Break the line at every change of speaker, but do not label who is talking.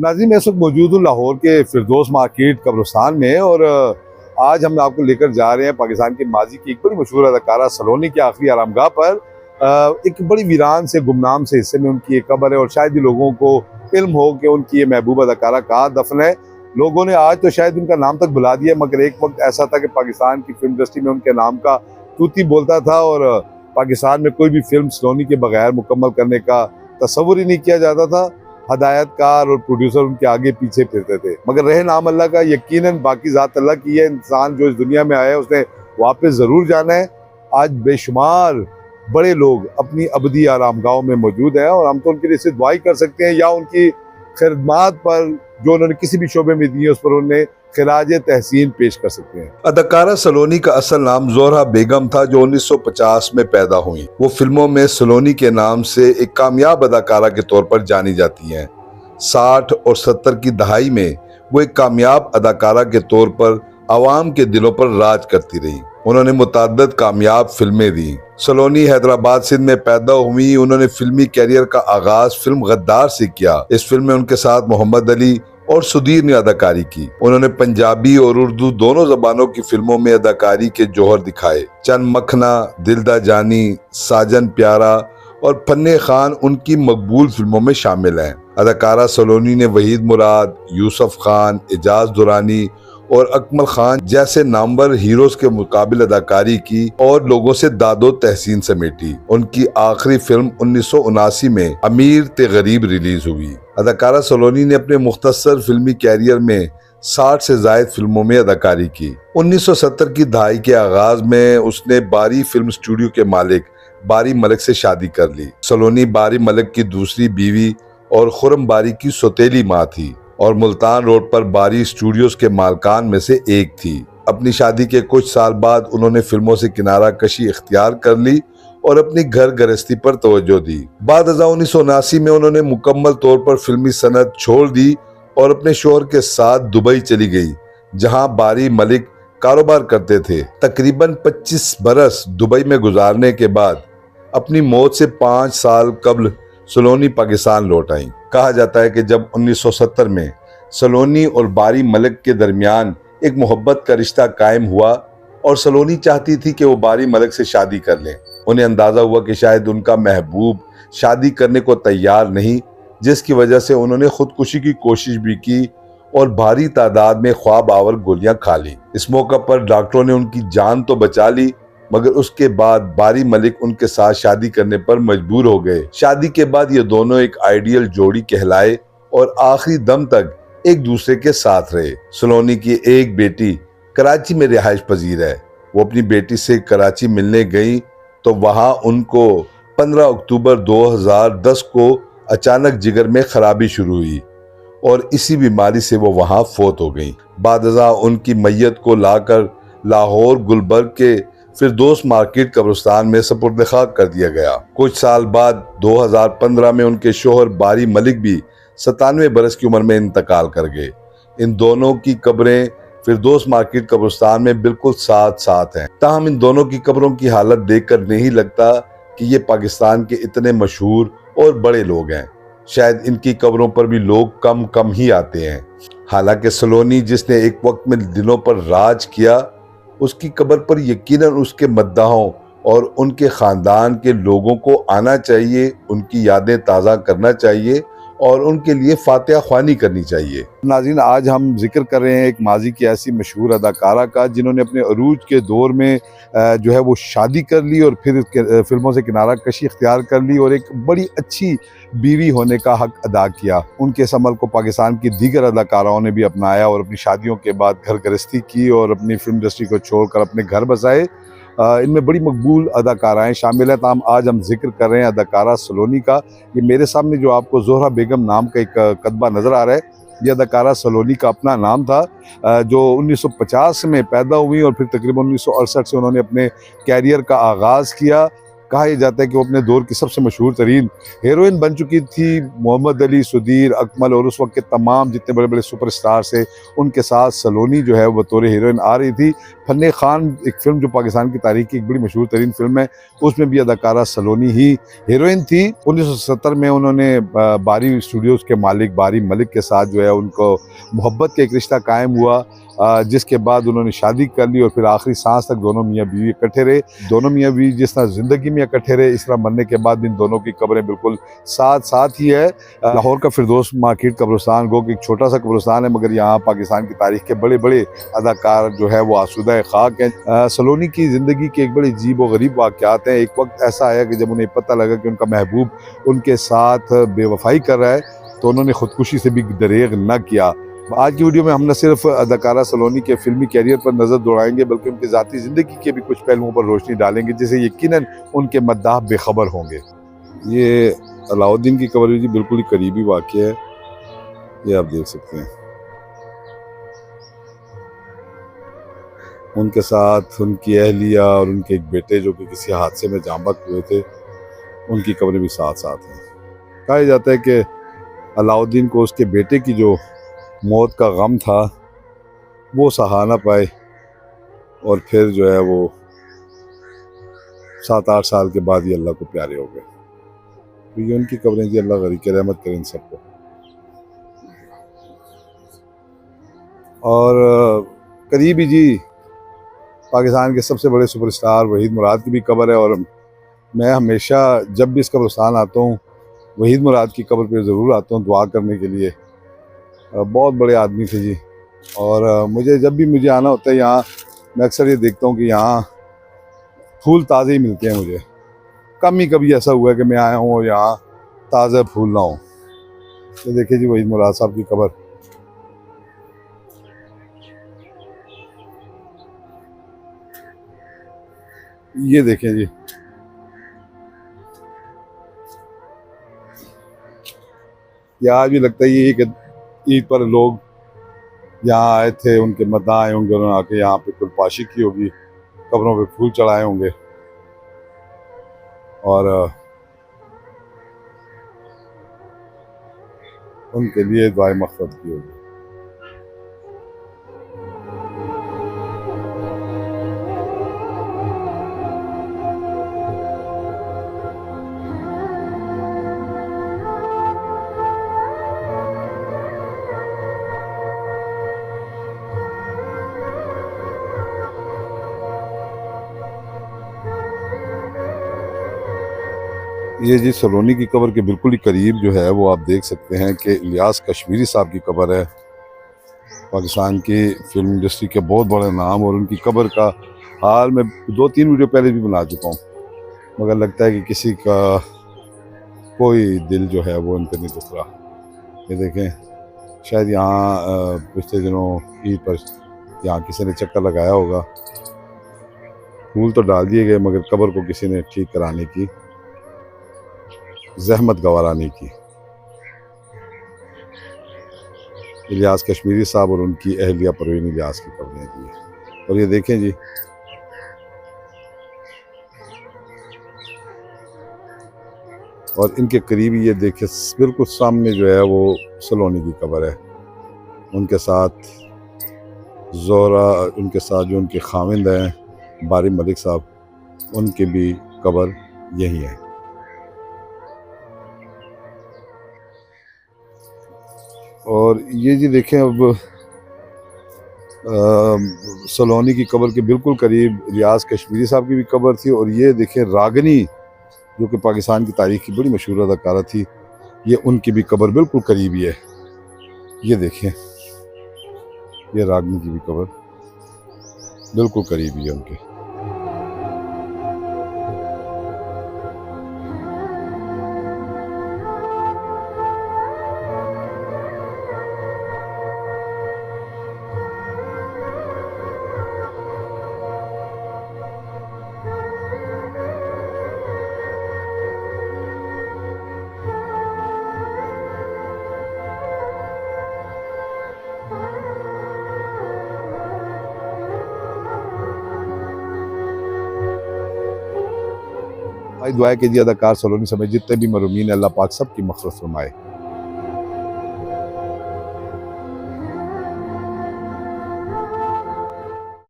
नाज़रीन, मैं इस वक्त मौजूद हूँ लाहौर के फिरदौस मार्केट कब्रिस्तान में और आज हम आपको लेकर जा रहे हैं पाकिस्तान के माजी की एक बड़ी मशहूर अदाकारा सलोनी के आखिरी आरामगाह पर। एक बड़ी वीरान से गुमनाम से हिस्से में उनकी एक कब्र है और शायद ही लोगों को इल्म हो कि उनकी ये महबूब अदाकारा कहाँ दफन है। लोगों ने आज तो शायद उनका नाम तक बुला दिया, मगर एक वक्त ऐसा था कि पाकिस्तान की फिल्म इंडस्ट्री में उनके नाम का तूती बोलता था और पाकिस्तान में कोई भी फिल्म सलोनी के बगैर मुकम्मल करने का तस्वुर ही नहीं किया जाता था। हदायतकार और प्रोड्यूसर उनके आगे पीछे फिरते थे, मगर रहे नाम अल्लाह का। यकीनन बाकी ज़ात अल्लाह की है। इंसान जो इस दुनिया में आया है उसने वापस ज़रूर जाना है। आज बेशुमार बड़े लोग अपनी अबदी आरामगाहों में मौजूद हैं और हम तो उनके लिए सिर्फ दुआ ही कर सकते हैं या उनकी खिदमत पर जो उन्होंने किसी भी शोबे में दी है उस पर उन्हें खिराज तहसीन पेश कर सकते हैं।
अदाकारा सलोनी का असल नाम जोहरा बेगम था, जो 1950 में पैदा हुई। वो फिल्मों में सलोनी के नाम से एक कामयाब अदाकारा के तौर पर जानी जाती हैं। 60 और 70 की दहाई में वो एक कामयाब अदाकारा के तौर पर आवाम के दिलों पर राज करती रही। उन्होंने मुतअद्दिद कामयाब फिल्में दी। सलोनी हैदराबाद सिंध में पैदा हुई। उन्होंने फिल्मी कैरियर का आगाज फिल्म गद्दार से किया। इस फिल्म में उनके साथ मोहम्मद अली और सुधीर ने अदाकारी की। उन्होंने पंजाबी और उर्दू दोनों जबानों की फिल्मों में अदाकारी के जौहर दिखाए। चंद मखना, दिलदा जानी, साजन प्यारा और फन्ने खान उनकी मकबूल फिल्मों में शामिल हैं। अदाकारा सलोनी ने वहीद मुराद, यूसुफ खान, एजाज दुरानी और अकमल खान जैसे नामवर हीरोज के मुकाबिल अदाकारी की और लोगों से दादो तहसीन समेटी। उनकी आखिरी फिल्म 1979 में अमीर ते गरीब रिलीज हुई। अदाकारा सलोनी ने अपने मुख्तसर फिल्मी कैरियर में 60 से जायद फिल्मों में अदाकारी की। 1970 की दहाई के आगाज में उसने बारी फिल्म स्टूडियो के मालिक बारी मलिक से शादी कर ली। सलोनी बारी मलिक की दूसरी बीवी और खुरम बारी की सौतेली माँ थी और मुल्तान रोड पर बारी स्टूडियोज के मालकान में से एक थी। अपनी शादी के कुछ साल बाद उन्होंने फिल्मों से किनारा कशी इख्तियार कर ली और अपनी घर गृहस्थी पर तवज्जो दी। बाद 1979 में उन्होंने मुकम्मल तौर पर फिल्मी सनत छोड़ दी और अपने शोहर के साथ दुबई चली गई, जहां बारी मलिक कारोबार करते थे। तकरीबन 25 बरस दुबई में गुजारने के बाद अपनी मौत से 5 साल कबल सलोनी पाकिस्तान लौट आई। कहा जाता है कि जब 1970 में सलोनी और बारी मलिक के दरमियान एक मोहब्बत का रिश्ता कायम हुआ और सलोनी चाहती थी कि वो बारी मलिक से शादी कर लें। उन्हें अंदाजा हुआ कि शायद उनका महबूब शादी करने को तैयार नहीं, जिसकी वजह से उन्होंने खुदकुशी की कोशिश भी की और भारी तादाद में ख्वाब आवर गोलियां खा ली। इस मौका पर डॉक्टरों ने उनकी जान तो बचा ली, मगर उसके बाद बारी मलिक उनके साथ शादी करने पर मजबूर हो गए। शादी के बाद ये दोनों एक आइडियल जोड़ी कहलाए और आखिरी दम तक एक दूसरे के साथ रहे। सलोनी की एक बेटी कराची में रिहाइश पजीर है। वो अपनी बेटी से कराची मिलने गई तो वहां उनको 15 अक्टूबर 2010 को अचानक जिगर में खराबी शुरू हुई और इसी बीमारी से वो वहां फौत हो गई। बादशाह उनकी मैयत को लाकर लाहौर गुलबर्ग के फिरदौस मार्केट कब्रिस्तान में सुपुर्द खाक कर दिया गया। कुछ साल बाद 2015 में उनके शोहर बारी मलिक भी 97 बरस की उम्र में इंतकाल कर गए। इन दोनों की कब्रें फिरदौस मार्केट कब्रिस्तान में बिल्कुल साथ साथ हैं। ताहम इन दोनों की कब्रों की हालत देखकर नहीं लगता कि ये पाकिस्तान के इतने मशहूर और बड़े लोग हैं। शायद इनकी कब्रों पर भी लोग कम कम ही आते हैं। हालांकि सलोनी जिसने एक वक्त में दिलों पर राज किया, उसकी कब्र पर यकीनन उसके मद्दाहों और उनके खानदान के लोगों को आना चाहिए, उनकी यादें ताज़ा करना चाहिए और उनके लिए फातिहा ख्वानी करनी चाहिए।
नाज़रीन, आज हम जिक्र कर रहे हैं एक माजी की ऐसी मशहूर अदाकारा का जिन्होंने अपने अरूज के दौर में जो है वो शादी कर ली और फिर फिल्मों से किनारा कशी इख्तियार कर ली और एक बड़ी अच्छी बीवी होने का हक अदा किया। उनके इस अमल को पाकिस्तान की दीगर अदाकाराओं ने भी अपनाया और अपनी शादियों के बाद घर गृहस्थी की और अपनी फिल्म इंडस्ट्री को छोड़कर अपने घर बसाए। इनमें बड़ी मकबूल अदाकाराएँ शामिल हैं। ताहम आज हम जिक्र कर रहे हैं अदाकारा सलोनी का। ये मेरे सामने जो आपको जोहरा बेगम नाम का एक कतबा नज़र आ रहा है, ये अदाकारा सलोनी का अपना नाम था, जो 1950 में पैदा हुई और फिर तकरीबन 1968 से उन्होंने अपने कैरियर का आगाज़ किया। कहा यह जाता है कि वो अपने दौर की सबसे मशहूर तरीन हीरोइन बन चुकी थी। मोहम्मद अली, सुधीर, अकमल और उस वक्त के तमाम जितने बड़े बड़े सुपरस्टार थे उनके साथ सलोनी जो है वो बतौर हीरोइन आ रही थी। फन्ने खान एक फ़िल्म जो पाकिस्तान की तारीख की एक बड़ी मशहूर तरीन फ़िल्म है, उसमें भी अदाकारा सलोनी ही हीरोइन थी। 1970 में उन्होंने बारी स्टूडियोज़ के मालिक बारी मलिक के साथ जो है उनको मोहब्बत का एक रिश्ता कायम हुआ, जिसके बाद उन्होंने शादी कर ली और फिर आखिरी सांस तक दोनों मियाँ बीवी इकट्ठे रहे। दोनों मियाँ बीवी जिस तरह ज़िंदगी में इकट्ठे रहे, इस तरह मरने के बाद इन दोनों की कब्रें बिल्कुल साथ साथ ही है। लाहौर का फिरदौस मार्केट कब्रिस्तान गो कि एक छोटा सा कब्रिस्तान है, मगर यहाँ पाकिस्तान की तारीख के बड़े बड़े अदाकार जो है वो आसूदा खाक हैं। सलोनी की ज़िंदगी के एक बड़े अजीब व गरीब वाक़यात हैं। एक वक्त ऐसा आया कि जब उन्हें पता लगा कि उनका महबूब उनके साथ बेवफाई कर रहा है, तो उन्होंने ख़ुदकुशी से भी दरेग न किया। आज की वीडियो में हम न सिर्फ अदाकारा सलोनी के फिल्मी कैरियर पर नज़र दौड़ाएंगे, बल्कि उनकी ज़ाती ज़िंदगी के भी कुछ पहलुओं पर रोशनी डालेंगे, जिसे यकीनन उनके मद्दाह बेखबर होंगे। ये अलाउद्दीन की कब्र जी बिल्कुल ही करीबी वाक़या है, ये आप देख सकते हैं। उनके साथ उनकी अहलिया और उनके एक बेटे जो कि किसी हादसे में जाँ बहक हुए थे, उनकी कब्रें भी साथ साथ हैं। कहा जाता है कि अलाउद्दीन को उसके बेटे की जो मौत का गम था वो सहा ना पाए, और फिर जो है वो 7-8 साल के बाद ही अल्लाह को प्यारे हो गए। तो ये उनकी कब्रें जी, अल्लाह गरीक रहमत करें इन सबको। और करीबी जी पाकिस्तान के सबसे बड़े सुपरस्टार वहीद मुराद की भी कब्र है, और मैं हमेशा जब भी इस कब्रिस्तान आता हूँ वहीद मुराद की कब्र पे ज़रूर आता हूँ दुआ करने के लिए। बहुत बड़े आदमी थे जी, और मुझे जब भी मुझे आना होता है यहाँ, मैं अक्सर ये देखता हूँ कि यहाँ फूल ताज़े ही मिलते हैं मुझे। कम ही कभी ऐसा हुआ है कि मैं आया हूँ और यहाँ ताज़ा फूल ना हो। तो देखिए जी वहीद मुराद साहब की कब्र। ये देखें जी, ये आज भी लगता है ये कि ईद पर लोग यहाँ आए थे, उनके मद्दाह आए होंगे, उन्होंने आके यहाँ पे कुलपाशी की होगी, कब्रों पे फूल चढ़ाए होंगे और उनके लिए दुआए मग़फ़िरत की होगी। ये जी सलोनी की कब्र के बिल्कुल ही करीब जो है वो आप देख सकते हैं कि इलियास कश्मीरी साहब की कब्र है। पाकिस्तान की फिल्म इंडस्ट्री के बहुत बड़े नाम, और उनकी कब्र का हाल मैं 2-3 वीडियो पहले भी बना चुका हूँ, मगर लगता है कि किसी का कोई दिल जो है वो उन पर नहीं दुख रहा। ये देखें, शायद यहाँ पिछले दिनों ईद पर यहाँ किसी ने चक्कर लगाया होगा। फूल तो डाल दिए गए, मगर कब्र को किसी ने ठीक कराने की जहमत गवारा नहीं की। इलियास कश्मीरी साहब और उनकी अहलिया परवीन इलियास की कब्रें दी। और ये देखें जी, और इनके करीब ये देखें बिल्कुल सामने जो है वो सलोनी की कब्र है। उनके साथ जोहरा, उनके साथ जो उनके खाविंद हैं बारी मलिक साहब, उनकी भी कब्र यही है। और ये जी देखें, अब सलोनी की कब्र के बिल्कुल करीब इलियास कश्मीरी साहब की भी कब्र थी। और ये देखें रागनी जो कि पाकिस्तान की तारीख की बड़ी मशहूर अदाकारा थी, ये उनकी भी कब्र बिल्कुल करीबी है। ये देखें, ये रागनी की भी कब्र बिल्कुल करीबी है उनके। भाई दुआ कीजिए अदाकार सलोनी समेत जितने भी मरूमीन हैं, अल्लाह पाक सब की मग़फ़िरत फरमाए।